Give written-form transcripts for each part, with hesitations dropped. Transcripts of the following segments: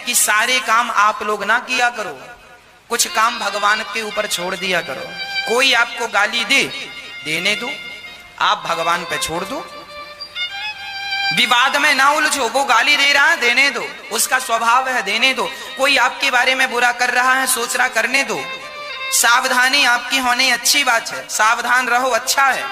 कि सारे काम आप लोग ना किया करो, कुछ काम भगवान के ऊपर छोड़ दिया करो। कोई आपको गाली दे, देने दो, आप भगवान पे छोड़ दो, विवाद में ना उलझो। वो गाली दे रहा है, देने दो, उसका स्वभाव है, देने दो। कोई आपके बारे में बुरा कर रहा है, सोच रहा, करने दो। सावधानी आपकी होनी अच्छी बात है, सावधान रहो, अच्छा है।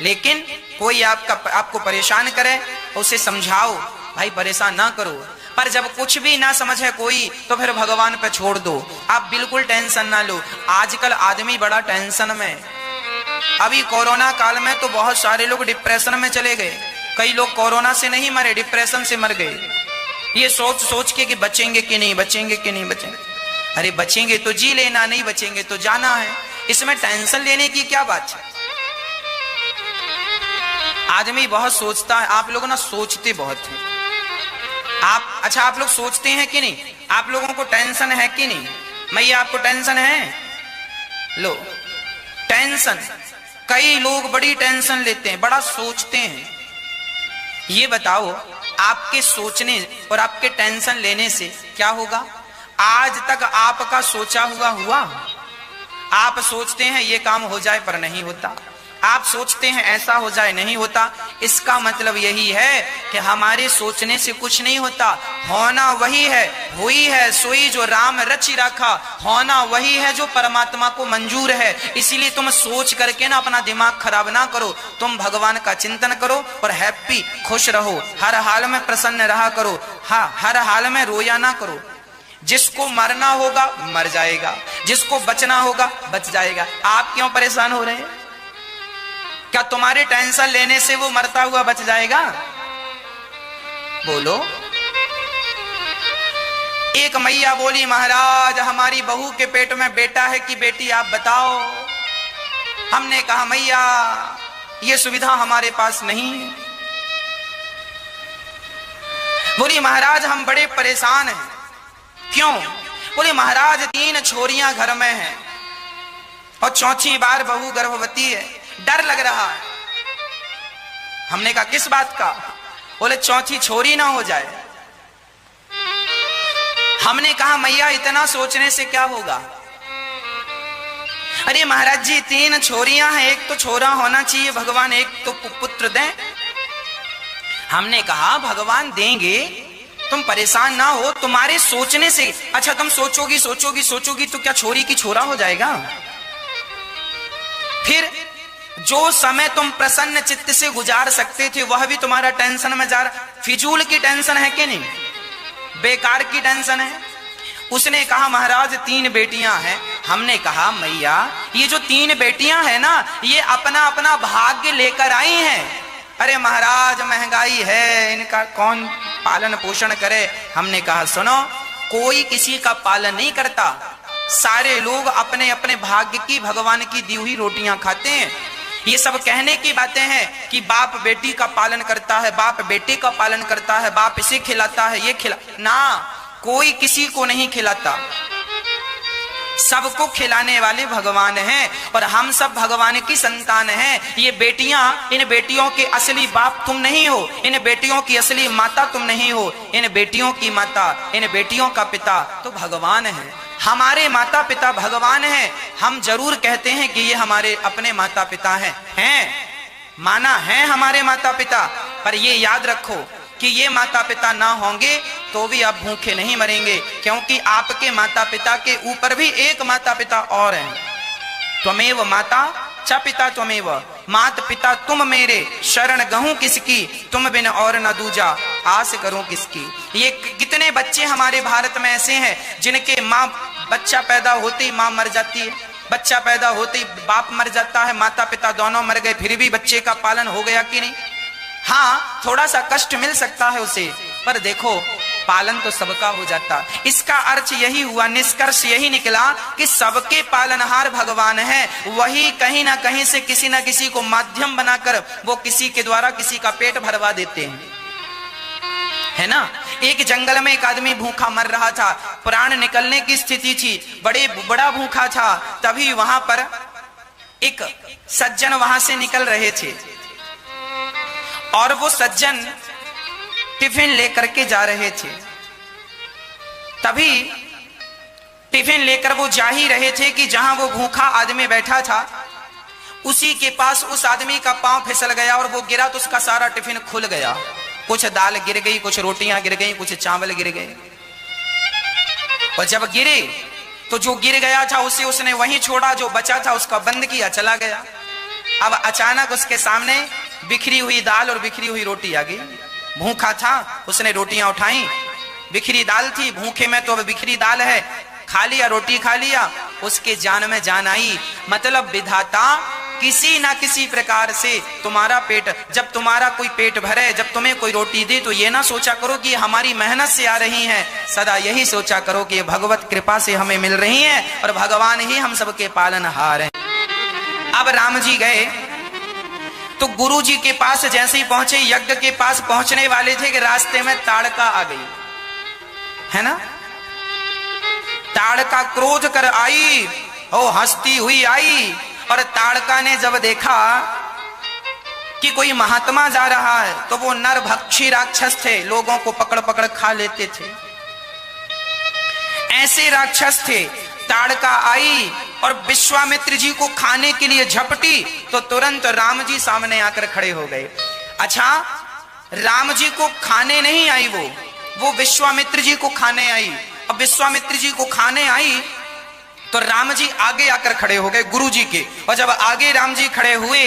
लेकिन कोई आपको परेशान करे, उसे समझाओ, भाई परेशान ना करो। पर जब कुछ भी ना समझे कोई, तो फिर भगवान पे छोड़ दो। आप बिल्कुल टेंशन ना लो। आजकल आदमी बड़ा टेंशन में, अभी कोरोना काल में तो बहुत सारे लोग डिप्रेशन में चले गए। कई लोग कोरोना से नहीं मरे, डिप्रेशन से मर गए, ये सोच सोच के कि बचेंगे कि नहीं बचेंगे कि नहीं बचेंगे। अरे बचेंगे तो जी लेना, नहीं बचेंगे तो जाना है, इसमें टेंशन लेने की क्या बात है। आदमी बहुत सोचता है, आप लोग ना सोचते बहुत हैं। आप लोग सोचते हैं कि नहीं? आप लोगों को टेंशन है कि नहीं? मैया आपको टेंशन है? लो टेंशन, कई लोग बड़ी टेंशन लेते हैं, बड़ा सोचते हैं। ये बताओ, आपके सोचने और आपके टेंशन लेने से क्या होगा? आज तक आपका सोचा हुआ? आप सोचते हैं ये काम हो जाए पर नहीं होता, आप सोचते हैं ऐसा हो जाए, नहीं होता। इसका मतलब यही है कि हमारे सोचने से कुछ नहीं होता, होना वही है, हुई है सोई जो राम रचि रखा, होना वही है जो परमात्मा को मंजूर है। इसीलिए तुम सोच करके ना अपना दिमाग खराब ना करो, तुम भगवान का चिंतन करो और हैप्पी, खुश रहो, हर हाल में प्रसन्न रहा करो। हाँ, हर हाल में रोया ना करो। जिसको मरना होगा मर जाएगा, जिसको बचना होगा बच जाएगा। आप क्यों परेशान हो रहे हैं? क्या तुम्हारे टेंशन लेने से वो मरता हुआ बच जाएगा? बोलो। एक मैया बोली, महाराज हमारी बहू के पेट में बेटा है कि बेटी, आप बताओ। हमने कहा मैया ये सुविधा हमारे पास नहीं है। बोली महाराज हम बड़े परेशान हैं। क्यों? बोले महाराज 3 छोरियां घर में हैं और चौथी बार बहू गर्भवती है, डर लग रहा है। हमने कहा किस बात का? बोले चौथी छोरी ना हो जाए। हमने कहा मैया इतना सोचने से क्या होगा? अरे महाराज जी 3 छोरियां हैं, एक तो छोरा होना चाहिए, भगवान एक तो पुत्र दें। हमने कहा भगवान देंगे, तुम परेशान ना हो, तुम्हारे सोचने से। अच्छा तुम सोचोगी तो क्या छोरी की छोरा हो जाएगा? फिर जो समय तुम प्रसन्न चित्त से गुजार सकते थे वह भी तुम्हारा टेंशन में जा रहा। फिजूल की टेंशन है कि नहीं? बेकार की टेंशन है। उसने कहा महाराज 3 बेटियां हैं। हमने कहा मैया ये जो 3 बेटियां हैं ना, ये अपना अपना भाग्य लेकर आई हैं। अरे महाराज महंगाई है, इनका कौन पालन पोषण करे? हमने कहा सुनो, कोई किसी का पालन नहीं करता, सारे लोग अपने अपने भाग्य की, भगवान की दी हुई रोटियां खाते हैं। ये सब कहने की बातें हैं कि बाप बेटी का पालन करता है, बाप बेटे का पालन करता है, बाप इसे खिलाता है, ये खिला ना, कोई किसी को नहीं खिलाता, सबको खिलाने वाले भगवान हैं और हम सब भगवान की संतान हैं। ये बेटियां, इन बेटियों के असली बाप तुम नहीं हो, इन बेटियों की असली माता तुम नहीं हो, इन बेटियों की माता, इन बेटियों का पिता तो भगवान है। हमारे माता पिता भगवान हैं। हम जरूर कहते हैं कि ये हमारे अपने माता पिता हैं, माना है हमारे माता पिता, पर ये याद रखो कि ये माता पिता ना होंगे तो भी आप भूखे नहीं मरेंगे, क्योंकि आपके माता पिता के ऊपर भी एक माता पिता और हैं। त्वमेव माता च पिता त्वमेव, मात पिता तुम मेरे, शरण गहूं किसकी, तुम बिन और न दूजा, आस करूं किसकी। ये कितने बच्चे हमारे भारत में ऐसे हैं जिनके माँ, बच्चा पैदा होते ही माँ मर जाती है, बच्चा पैदा होते ही बाप मर जाता है, माता पिता दोनों मर गए, फिर भी बच्चे का पालन हो गया कि नहीं? हाँ, थोड़ा सा कष्ट मिल सकता है उसे, पर देखो पालन तो सबका हो जाता। इसका अर्थ यही हुआ, निष्कर्ष यही निकला कि सबके पालनहार भगवान है। वही कहीं ना कहीं से किसी ना किसी को माध्यम बनाकर वो किसी के द्वारा किसी का पेट भरवा देते हैं, है ना। एक जंगल में एक आदमी भूखा मर रहा था, प्राण निकलने की स्थिति थी, बड़ा भूखा था। तभी वहां पर एक सज्जन वहां से निकल रहे थे और वो सज्जन टिफिन लेकर के जा रहे थे। तभी टिफिन लेकर वो जा ही रहे थे कि जहां वो भूखा आदमी बैठा था उसी के पास उस आदमी का पांव फिसल गया और वो गिरा तो उसका सारा टिफिन खुल गया। कुछ दाल गिर गई, कुछ रोटियां गिर गई, कुछ चावल गिर गए। और जब गिरे तो जो गिर गया था उसे उसने वहीं छोड़ा, जो बचा था उसका बंद किया, चला गया। अब अचानक उसके सामने बिखरी हुई दाल और बिखरी हुई रोटी आ गई। भूखा था, उसने रोटियां उठाई, बिखरी दाल थी, भूखे में तो अब बिखरी दाल है, खा लिया, रोटी खा लिया, उसके जान में जान आई। मतलब विधाता किसी ना किसी प्रकार से तुम्हारा पेट, जब तुम्हारा कोई पेट भरे, जब तुम्हें कोई रोटी दे तो ये ना सोचा करो कि हमारी मेहनत से आ रही है, सदा यही सोचा करो कि भगवत कृपा से हमें मिल रही है और भगवान ही हम सबके पालनहार हैं। अब राम जी गए तो गुरु जी के पास जैसे ही पहुंचे, यज्ञ के पास पहुंचने वाले थे कि रास्ते में ताड़का आ गई, है ना। ताड़का क्रोध कर आई, ओ हंसती हुई आई, और ताड़का ने जब देखा कि कोई महात्मा जा रहा है तो वो नरभक्षी राक्षस थे, लोगों को पकड़ पकड़ खा लेते थे, ऐसे राक्षस थे। ताड़का आई और विश्वामित्र जी को खाने के लिए झपटी तो तुरंत राम जी सामने आकर खड़े हो गए। अच्छा, राम जी को खाने नहीं आई, वो विश्वामित्र जी को खाने आई। अब विश्वामित्र जी को खाने आई तो राम जी आगे आकर खड़े हो गए गुरु जी के, और जब आगे राम जी खड़े हुए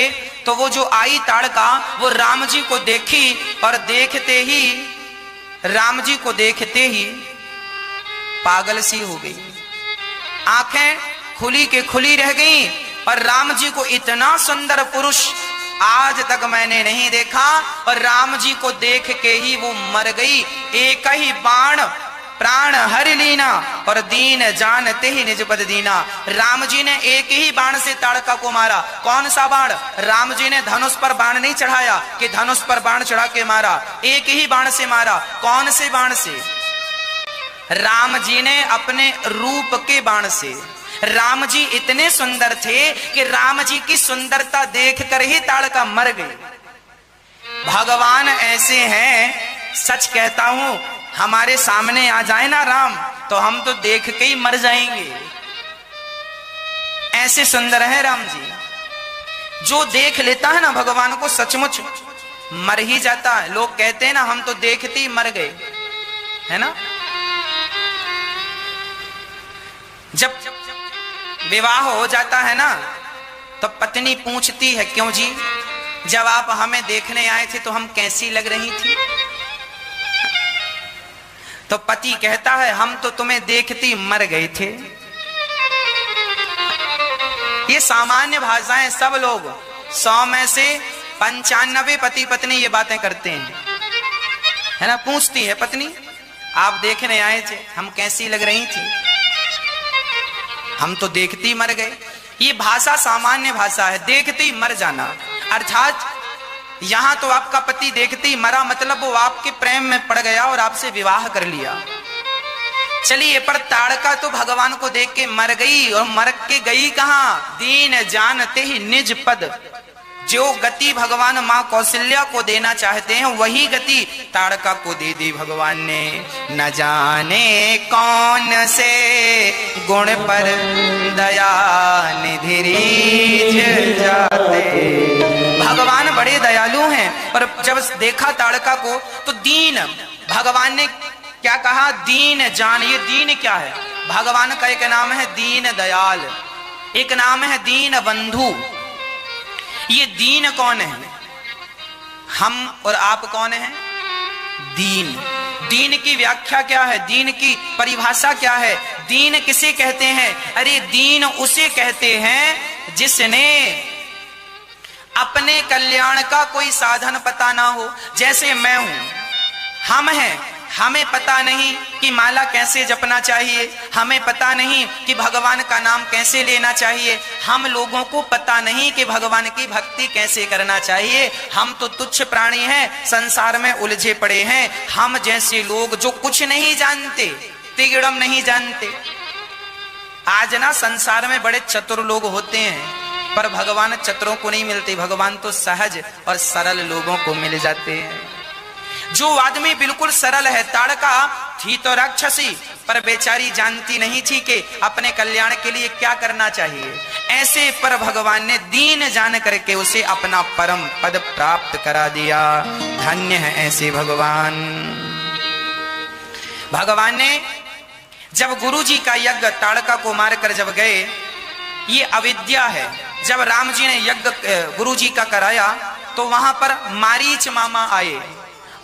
तो वो जो आई ताड़का वो राम जी को देखी और देखते ही, राम जी को देखते ही पागल सी हो गई, आंखें खुली के खुली रह गई। और राम जी को इतना सुंदर पुरुष आज तक मैंने नहीं देखा, और राम जी को देख के ही वो मर गई। एक ही बाण प्राण हर लीना और दीन जानते ही निज पद दीना। राम जी ने एक ही बाण से ताड़का को मारा। कौन सा बाण? राम जी ने धनुष पर बाण नहीं चढ़ाया कि धनुष पर बाण चढ़ा के मारा, एक ही बाण से मारा। कौन से बाण से? राम जी ने अपने रूप के बाण से। राम जी इतने सुंदर थे कि राम जी की सुंदरता देखकर ही ताड़का मर गई। भगवान ऐसे हैं, सच कहता हूं, हमारे सामने आ जाए ना राम तो हम तो देख के ही मर जाएंगे, ऐसे सुंदर है राम जी। जो देख लेता है ना भगवान को सचमुच मर ही जाता है। लोग कहते हैं ना हम तो देखते ही मर गए, है ना। जब विवाह हो जाता है ना तो पत्नी पूछती है, क्यों जी, जब आप हमें देखने आए थे तो हम कैसी लग रही थी? तो पति कहता है, हम तो तुम्हें देखती मर गए थे। ये सामान्य भाषाएं, सब लोग 100 में से 95 पति पत्नी ये बातें करते हैं, है ना। पूछती है पत्नी, आप देखने आए थे, हम कैसी लग रही थी? हम तो देखती मर गए। ये भाषा सामान्य भाषा है, देखती मर जाना। अर्थात यहां तो आपका पति देखते ही मरा, मतलब वो आपके प्रेम में पड़ गया और आपसे विवाह कर लिया। चलिए, पर ताड़का तो भगवान को देख के मर गई, और मर के गई कहां? दीन जानते ही निज पद। जो गति भगवान मां कौशल्या को देना चाहते हैं वही गति ताड़का को दे दी भगवान ने। न जाने कौन से गुण पर दया निधि रीझ जाते। भगवान बड़े दयालु हैं, पर जब देखा ताड़का को तो दीन, भगवान ने क्या कहा? दीन जान। ये दीन क्या है? भगवान का एक नाम है दीन दयाल, एक नाम है दीन बंधु। ये दीन कौन है? हम और आप कौन है? दीन। दीन की व्याख्या क्या है? दीन की परिभाषा क्या है? दीन किसे कहते हैं? अरे दीन उसे कहते हैं जिसने अपने कल्याण का कोई साधन पता ना हो। जैसे मैं हूं, हम हैं, हमें पता नहीं कि माला कैसे जपना चाहिए, हमें पता नहीं कि भगवान का नाम कैसे लेना चाहिए, हम लोगों को पता नहीं कि भगवान की भक्ति कैसे करना चाहिए। हम तो तुच्छ प्राणी हैं, संसार में उलझे पड़े हैं। हम जैसे लोग जो कुछ नहीं जानते, तिगड़म नहीं जानते। आज ना संसार में बड़े चतुर लोग होते हैं, पर भगवान चतुरों को नहीं मिलते। भगवान तो सहज और सरल लोगों को मिल जाते हैं। जो आदमी बिल्कुल सरल है, ताड़का थी तो राक्षसी, पर बेचारी जानती नहीं थी कि अपने कल्याण के लिए क्या करना चाहिए। ऐसे पर भगवान ने दीन जान करके उसे अपना परम पद प्राप्त करा दिया। धन्य है ऐसे भगवान। भगवान ने जब गुरु जी का यज्ञ ताड़का को मारकर जब गए, ये अविद्या है। जब राम जी ने यज्ञ गुरु जी का कराया तो वहां पर मारीच मामा आए,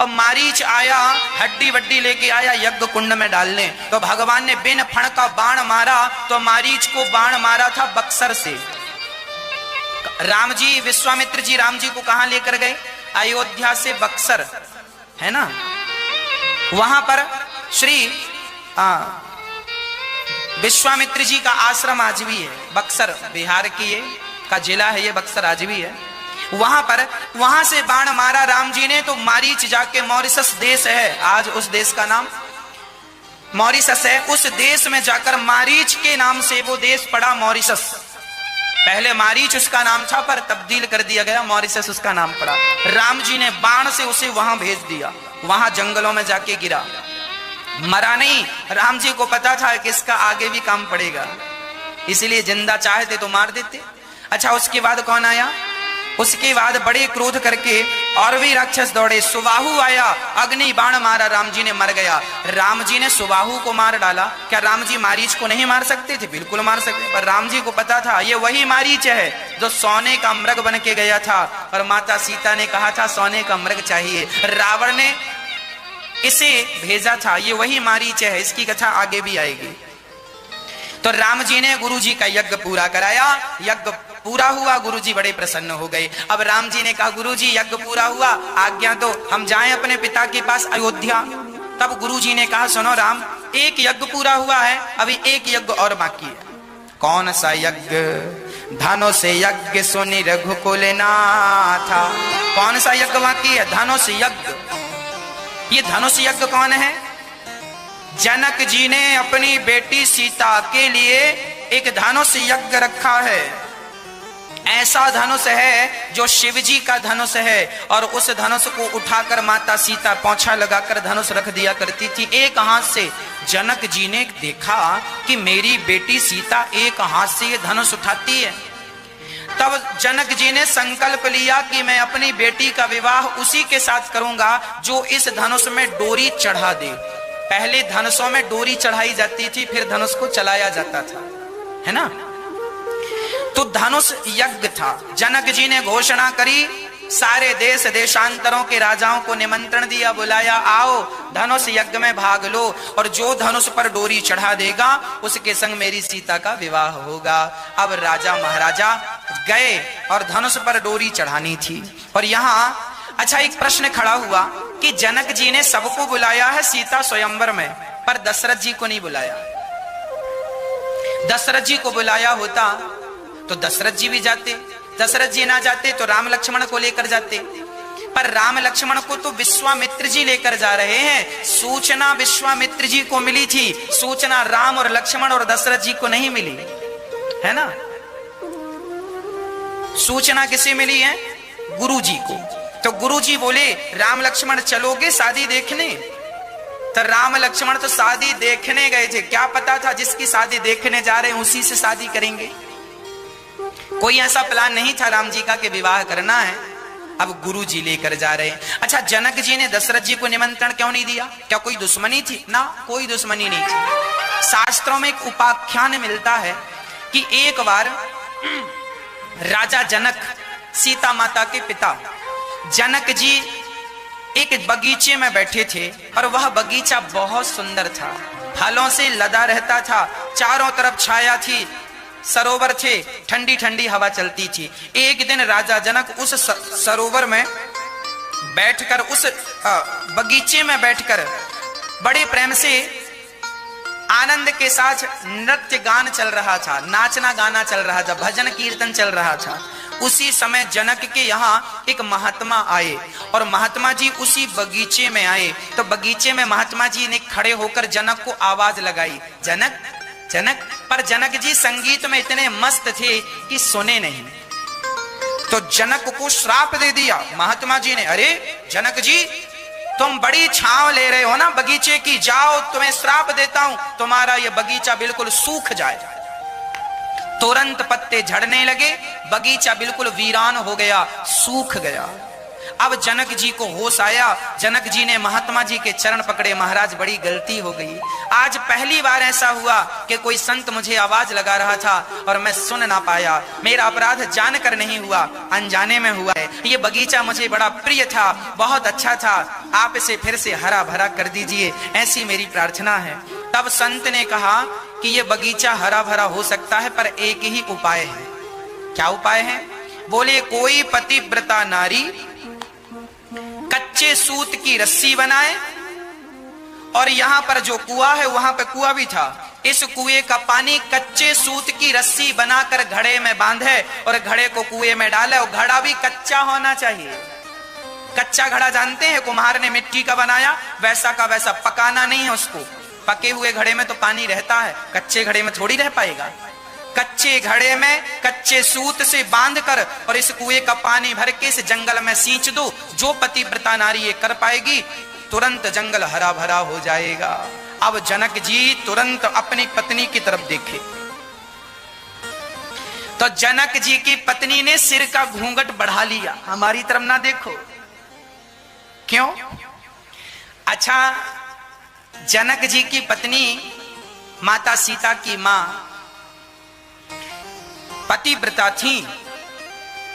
और मारीच आया हड्डी वड्डी लेके आया यज्ञ कुंड में डालने। तो भगवान ने बिन फण का बाण मारा, तो मारीच को बाण मारा था बक्सर से। राम जी, विश्वामित्र जी राम जी को कहां लेकर गए? अयोध्या से बक्सर, है ना, वहां पर श्री विश्वामित्र जी का आश्रम आज भी है। बक्सर बिहार की ये का जिला है, ये बक्सर आज भी है। वहां से बाण मारा राम जी ने, तो मारीच जाके मॉरिशस देश है, आज उस देश का नाम मॉरिशस है। उस देश में जाकर मारीच के नाम से वो देश पड़ा मॉरिशस। पहले मारीच उसका नाम था, पर तब्दील कर दिया गया, मॉरिशस उसका नाम पड़ा। राम जी ने बाण से उसे वहां भेज दिया, वहां जंगलों में जाके गिरा, मरा नहीं। राम जी को पता था कि इसका आगे भी काम पड़ेगा, इसलिए जिंदा चाहते तो मार देते। अच्छा, उसके बाद कौन आया? उसके बाद बड़े क्रोध करके और भी राक्षस दौड़े। सुबाहु आया, अग्नि बाण मारा, राम जी ने मर गया। राम जी ने सुबाहु को मार डाला। क्या राम जी मारीच को नहीं मार सकते थे? बिल्कुल मार सकते, पर राम जी को पता था ये वही मारीच है जो सोने का मृग बन के गया था, और माता सीता ने कहा था सोने का मृग चाहिए। रावण ने इसे भेजा था, ये वही मारीच है। इसकी कथा आगे भी आएगी। तो राम जी ने गुरु जी का यज्ञ पूरा कराया। यज्ञ पूरा हुआ, गुरुजी बड़े प्रसन्न हो गए। अब राम जी ने कहा गुरुजी यज्ञ पूरा हुआ, आज्ञा दो हम जाएं अपने पिता के पास अयोध्या। तब गुरुजी ने कहा सुनो राम, एक यज्ञ पूरा हुआ है, अभी एक यज्ञ और बाकी है। कौन सा यज्ञ? धनुष यज्ञ सुनि रघुकुल नाथा। कौन सा यज्ञ बाकी है? धनुष यज्ञ। ये धनुष यज्ञ कौन है? जनक जी ने अपनी बेटी सीता के लिए एक धनुष यज्ञ रखा है। ऐसा धनुष है जो शिव जी का धनुष है, और उस धनुष को उठाकर माता सीता पोंछा लगाकर धनुष रख दिया करती थी एक हाथ से। जनक जी ने देखा कि मेरी बेटी सीता एक हाथ से ये धनुष उठाती है। तब जनक जी ने संकल्प लिया कि मैं अपनी बेटी का विवाह उसी के साथ करूंगा जो इस धनुष में डोरी चढ़ा दे। पहले धनुषों में डोरी चढ़ाई जाती थी, फिर धनुष को चलाया जाता था, है ना। तो धनुष यज्ञ था। जनक जी ने घोषणा करी, सारे देश देशांतरों के राजाओं को निमंत्रण दिया, बुलाया, आओ धनुष यज्ञ में भाग लो, और जो धनुष पर डोरी चढ़ा देगा उसके संग मेरी सीता का विवाह होगा। अब राजा महाराजा गए और धनुष पर डोरी चढ़ानी थी। और यहाँ अच्छा एक प्रश्न खड़ा हुआ कि जनक जी ने सबको बुलाया है सीता स्वयंवर में, पर दशरथ जी को नहीं बुलाया। दशरथ जी को बुलाया होता तो दशरथ जी भी जाते, दशरथ जी ना जाते तो राम लक्ष्मण को लेकर जाते, पर राम लक्ष्मण को तो विश्वामित्र जी लेकर जा रहे हैं। सूचना विश्वामित्र जी को मिली थी, सूचना राम और लक्ष्मण और दशरथ जी को नहीं मिली, है ना। सूचना किसे मिली है? गुरु जी को। तो गुरु जी बोले राम लक्ष्मण चलोगे शादी देखने? तो राम लक्ष्मण तो शादी देखने गए थे, क्या पता था जिसकी शादी देखने जा रहे हैं उसी से शादी करेंगे। कोई ऐसा प्लान नहीं था राम जी का कि विवाह करना है। अब गुरु जी लेकर जा रहे हैं। अच्छा, जनक जी ने दशरथ जी को निमंत्रण क्यों नहीं दिया? क्या कोई दुश्मनी थी? ना, कोई दुश्मनी नहीं थी। शास्त्रों में एक उपाख्यान मिलता है कि एक बार राजा जनक, सीता माता के पिता जनक जी एक बगीचे में बैठे थे, और वह बगीचा बहुत सुंदर था, फलों से लदा रहता था, चारों तरफ छाया थी, सरोवर थे, ठंडी ठंडी हवा चलती थी। एक दिन राजा जनक उस सरोवर में बैठकर, उस बगीचे में बैठकर बड़े प्रेम से आनंद के साथ नृत्य गान चल रहा था, नाचना गाना चल रहा था, भजन कीर्तन चल रहा था। उसी समय जनक के यहाँ एक महात्मा आए, और महात्मा जी उसी बगीचे में आए। तो बगीचे में महात्मा जी ने खड़े होकर जनक को आवाज लगाई, जनक जनक। पर जनक जी संगीत में इतने मस्त थे कि सुने नहीं। तो जनक को श्राप दे दिया महात्मा जी ने। अरे जनक जी, तुम बड़ी छांव ले रहे हो ना बगीचे की, जाओ तुम्हें श्राप देता हूं, तुम्हारा ये बगीचा बिल्कुल सूख जाए। तुरंत पत्ते झड़ने लगे, बगीचा बिल्कुल वीरान हो गया, सूख गया। अब जनक जी को होश आया, जनक जी ने महात्मा जी के चरण पकड़े, महाराज बड़ी गलती हो गई, आज पहली बार ऐसा हुआ कि कोई संत मुझे आवाज लगा रहा था और मैं सुन ना पाया, मेरा अपराध जानकर नहीं हुआ, अनजाने में हुआ है। ये बगीचा मुझे बड़ा प्रिय था, बहुत अच्छा था, आप इसे फिर से हरा भरा कर दीजिए, ऐसी मेरी प्रार्थना है। तब संत ने कहा कि ये बगीचा हरा भरा हो सकता है, पर एक ही उपाय है। क्या उपाय है? बोले कोई पतिव्रता नारी कच्चे सूत की रस्सी बनाए, और यहां पर जो कुआं है वहां पे कुआं भी था, इस कुएं का पानी कच्चे सूत की रस्सी बनाकर घड़े में बांधे और घड़े को कुएं में डाले, और घड़ा भी कच्चा होना चाहिए। कच्चा घड़ा जानते हैं, कुम्हार ने मिट्टी का बनाया, वैसा का वैसा, पकाना नहीं है उसको। पके हुए घड़े में तो पानी रहता है, कच्चे घड़े में थोड़ी रह पाएगा। कच्चे घड़े में कच्चे सूत से बांधकर और इस कुएं का पानी भर के इस जंगल में सींच दो, जो पतिव्रता नारी ये कर पाएगी तुरंत जंगल हरा भरा हो जाएगा। अब जनक जी तुरंत अपनी पत्नी की तरफ देखे तो जनक जी की पत्नी ने सिर का घूंघट बढ़ा लिया, हमारी तरफ ना देखो। क्यों? अच्छा, जनक जी की पत्नी माता सीता की मां पतिव्रता थी,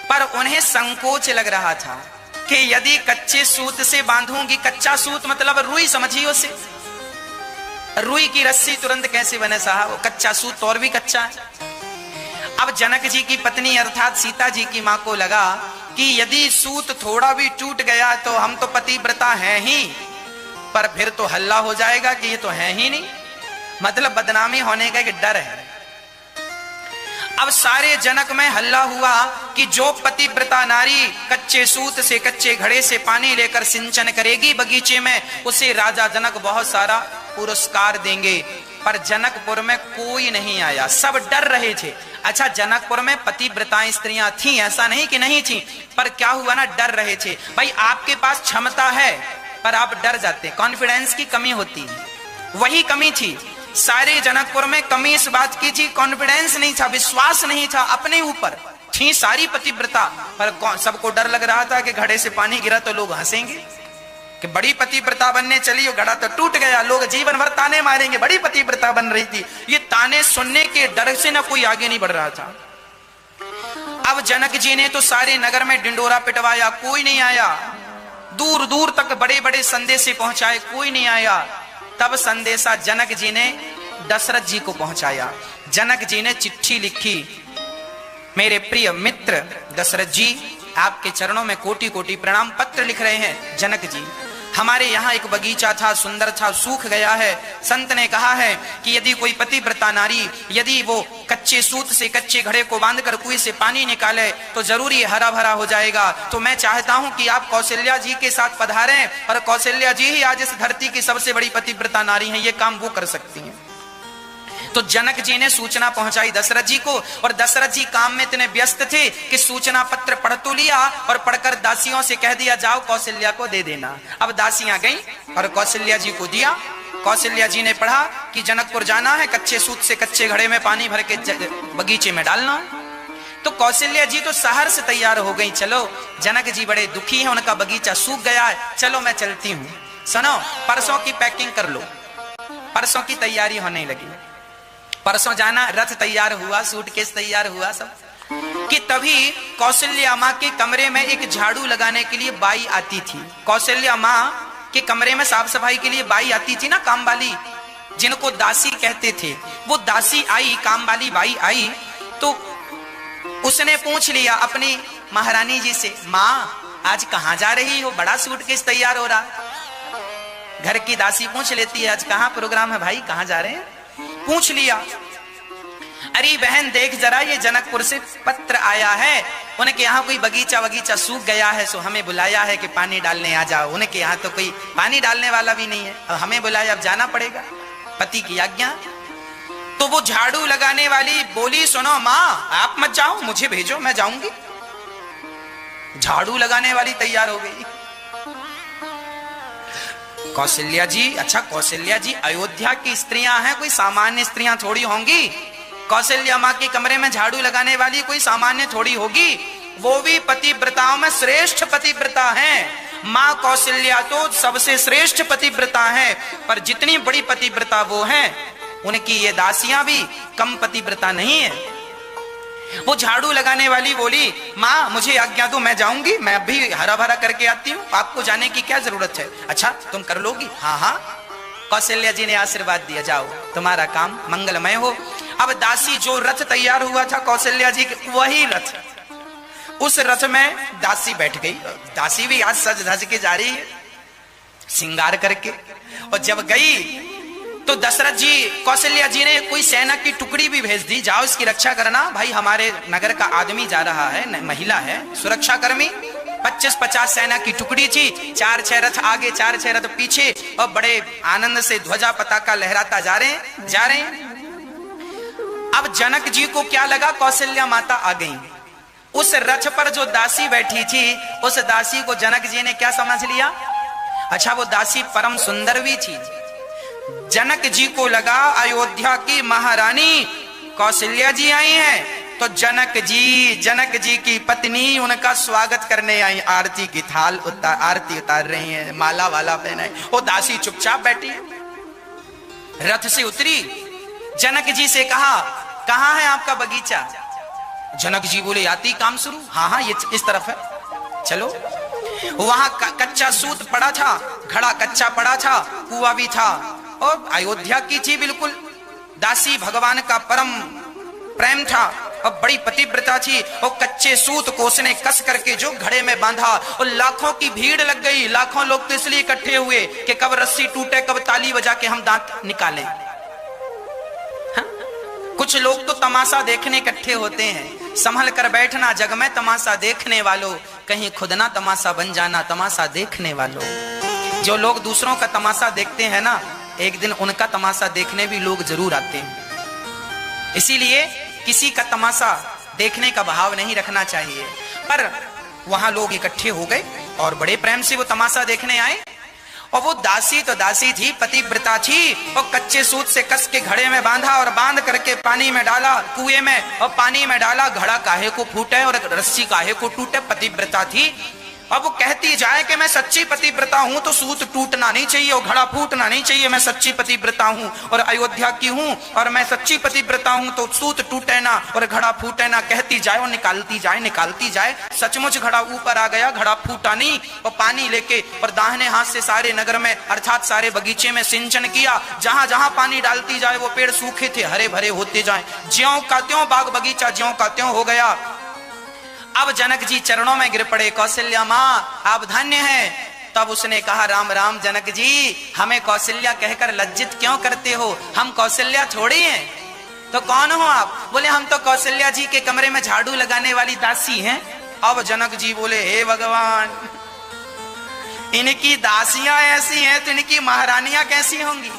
पर उन्हें संकोच लग रहा था कि यदि कच्चे सूत से बांधूंगी, कच्चा सूत मतलब रुई समझिए उसे, रुई की रस्सी तुरंत कैसे बने साहब, कच्चा सूत और भी कच्चा है। अब जनक जी की पत्नी अर्थात सीता जी की मां को लगा कि यदि सूत थोड़ा भी टूट गया तो हम तो पतिव्रता हैं ही, पर फिर तो हल्ला हो जाएगा कि ये तो है ही नहीं, मतलब बदनामी होने का एक डर है। अब सारे जनक में हल्ला हुआ कि जो पतिव्रता नारी कच्चे सूत से कच्चे घड़े से पानी लेकर सिंचन करेगी बगीचे में, उसे राजा जनक बहुत सारा पुरस्कार देंगे। पर जनकपुर में कोई नहीं आया, सब डर रहे थे। अच्छा, जनकपुर में पतिव्रता स्त्रियां थीं, ऐसा नहीं कि नहीं थीं, पर क्या हुआ ना, डर रहे थे। भाई आपके पास क्षमता है पर आप डर जाते, कॉन्फिडेंस की कमी होती है, वही कमी थी सारे जनकपुर में। कमी इस बात की थी, कॉन्फिडेंस नहीं था, विश्वास नहीं था अपने ऊपर। थी सारी पतिव्रता, पर सबको डर लग रहा था कि घड़े से पानी गिरा तो लोग हंसेंगे कि बड़ी पतिव्रता बनने चली, घड़ा तो टूट गया, लोग जीवन भर ताने मारेंगे, बड़ी पतिव्रता बन रही थी। ये ताने सुनने के डर से ना कोई आगे नहीं बढ़ रहा था। अब जनक जी ने तो सारे नगर में डिंडोरा पिटवाया, कोई नहीं आया। दूर दूर तक बड़े बड़े संदेशे पहुंचाए, कोई नहीं आया। तब संदेशा जनक जी ने दशरथ जी को पहुंचाया। जनक जी ने चिट्ठी लिखी, मेरे प्रिय मित्र दशरथ जी, आपके चरणों में कोटि कोटि प्रणाम। पत्र लिख रहे हैं जनक जी, हमारे यहाँ एक बगीचा था, सुंदर था, सूख गया है। संत ने कहा है कि यदि कोई पतिव्रता नारी यदि वो कच्चे सूत से कच्चे घड़े को बांधकर कुएं से पानी निकाले तो जरूर ये हरा भरा हो जाएगा। तो मैं चाहता हूं कि आप कौशल्या जी के साथ पधारें, और कौशल्या जी ही आज इस धरती की सबसे बड़ी पतिव्रता नारी हैं, ये काम वो कर सकती हैं। तो जनक जी ने सूचना पहुंचाई दशरथ जी को, और दशरथ जी काम में इतने व्यस्त थे कि सूचना पत्र पढ़ तो लिया और पढ़कर दासियों से कह दिया, जाओ कौशल्या को दे देना। अब दासियां गईं और कौशल्या जी को दिया। कौशल्या जी ने पढ़ा कि जनकपुर जाना है, कच्चे सूत से कच्चे घड़े में पानी भर के बगीचे में डालना। तो कौशल्या जी तो शहर से तैयार हो गई, चलो जनक जी बड़े दुखी हैं, उनका बगीचा सूख गया है, चलो मैं चलती हूँ। सुनो, परसों की पैकिंग कर लो। परसों की तैयारी होने लगी, परसों जाना, रथ तैयार हुआ, सूटकेस तैयार हुआ सब, कि तभी कौशल्या माँ के कमरे में एक झाड़ू लगाने के लिए बाई आती थी। कौशल्या माँ के कमरे में साफ सफाई के लिए बाई आती थी ना, काम वाली, जिनको दासी कहते थे। वो दासी आई, काम वाली बाई आई, तो उसने पूछ लिया अपनी महारानी जी से, माँ आज कहाँ जा रही हो, बड़ा सूटकेस तैयार हो रहा। घर की दासी पूछ लेती है, आज कहाँ प्रोग्राम है भाई, कहाँ जा रहे हैं? पूछ लिया, अरे बहन देख जरा, ये जनकपुर से पत्र आया है, उनके यहाँ कोई बगीचा वगीचा सूख गया है, सो हमें बुलाया है कि पानी डालने आ जाओ। उनके यहाँ तो कोई पानी डालने वाला भी नहीं है, अब हमें बुलाया, अब जाना पड़ेगा, पति की आज्ञा। तो वो झाड़ू लगाने वाली बोली, सुनो माँ आप मत जाओ, मुझे भेजो, मैं जाऊंगी। झाड़ू लगाने वाली तैयार हो गई। कौशल्या जी, अच्छा कौशल्या जी अयोध्या की स्त्रियां हैं, कोई सामान्य स्त्रियां थोड़ी होंगी। कौशल्या माँ के कमरे में झाड़ू लगाने वाली कोई सामान्य थोड़ी होगी, वो भी पतिव्रताओं में श्रेष्ठ पतिव्रता हैं। माँ कौशल्या तो सबसे श्रेष्ठ पतिव्रता है, पर जितनी बड़ी पतिव्रता वो हैं, उनकी ये दासियां भी कम पतिव्रता नहीं है। वो झाड़ू लगाने वाली बोली, माँ मुझे आज्ञा दो, मैं जाऊंगी, मैं भी हरा भरा करके आती हूँ, आपको जाने की क्या जरूरत है। अच्छा तुम कर लोगी? हाँ हाँ। कौशल्या जी ने आशीर्वाद दिया, जाओ तुम्हारा काम मंगलमय हो। अब दासी, जो रथ तैयार हुआ था कौशल्या जी के, वही रथ, उस रथ में दासी बैठ गई। दासी भी आज सज धज के जा रही है श्रृंगार करके। और जब गई तो दशरथ जी, कौशल्या जी ने कोई सेना की टुकड़ी भी भेज दी, जाओ इसकी रक्षा करना, भाई हमारे नगर का आदमी जा रहा है, महिला है, सुरक्षा कर्मी। 25-50 सेना की टुकड़ी थी, 4-6 रथ आगे 4-6 रथ पीछे, और बड़े आनंद से ध्वजा पताका लहराता जा रहे हैं। अब जनक जी को क्या लगा, कौशल्या माता आ गई। उस रथ पर जो दासी बैठी थी, उस दासी को जनक जी ने क्या समझ लिया? अच्छा वो दासी परम सुंदर भी थी। जनक जी को लगा अयोध्या की महारानी कौशल्या जी आई हैं, तो जनक जी की पत्नी उनका स्वागत करने आई, आरती की थाल आरती उतार रही हैं, माला वाला पहनाए। वो दासी चुपचाप बैठी, रथ से उतरी, जनक जी से कहा, कहाँ है आपका बगीचा? जनक जी बोले, आती काम शुरू। हाँ हाँ, ये इस तरफ है, चलो। वहां कच्चा सूत पड़ा था, घड़ा कच्चा पड़ा था, कुआं भी था, और अयोध्या की थी बिल्कुल। दासी भगवान का परम प्रेम था और बड़ी पतिव्रता थी। और कच्चे सूत को उसने कस करके जो घड़े में बांधा, और लाखों की भीड़ लग गई। लाखों लोग तो इसलिए इकट्ठे हुए कि कब रस्सी टूटे, कब ताली बजा के हम दांत निकालें। कुछ लोग तो तमाशा देखने इकट्ठे होते हैं। संभल कर बैठना जग में तमाशा देखने वालों, कहीं खुद ना तमाशा बन जाना तमाशा देखने वालों। जो लोग दूसरों का तमाशा देखते हैं ना, एक दिन उनका तमाशा देखने भी लोग जरूर आते हैं। इसीलिए किसी का तमाशा देखने का भाव नहीं रखना चाहिए। पर वहां लोग इकट्ठे हो गए और बड़े प्रेम से वो तमाशा देखने आए। और वो दासी तो दासी थी, पतिव्रता थी, और कच्चे सूत से कस के घड़े में बांधा और बांध करके पानी में डाला, कुएं में, और पानी में डाला। घड़ा काहे को फूटे और रस्सी काहे को टूटे, पतिव्रता थी। अब वो कहती जाए कि मैं सच्ची पतिव्रता हूं तो सूत टूटना नहीं चाहिए और घड़ा फूटना नहीं चाहिए, मैं सच्ची पतिव्रता हूं और अयोध्या की हूं, और मैं सच्ची पतिव्रता हूं तो सूत टूटे ना और घड़ा फूटे ना, कहती जाए और निकालती जाए। सचमुच घड़ा ऊपर आ गया, घड़ा फूटा नहीं। और पानी लेके और दाहिने हाथ से सारे नगर में अर्थात सारे बगीचे में सिंचन किया। जहां जहां पानी डालती जाए वो पेड़ सूखे थे, हरे भरे होते जाए। ज्यों का त्यों बाग बगीचा ज्यों का त्यों हो गया। अब जनक जी चरणों में गिर पड़े, कौशल्या माँ आप धन्य हैं। तब उसने कहा, राम राम जनक जी, हमें कौशल्या कहकर लज्जित क्यों करते हो? हम कौशल्या थोड़ी हैं। तो कौन हो आप? बोले हम तो कौशल्या जी के कमरे में झाड़ू लगाने वाली दासी हैं। अब जनक जी बोले, हे भगवान, इनकी दासियां ऐसी हैं तो इनकी महारानियां कैसी होंगी?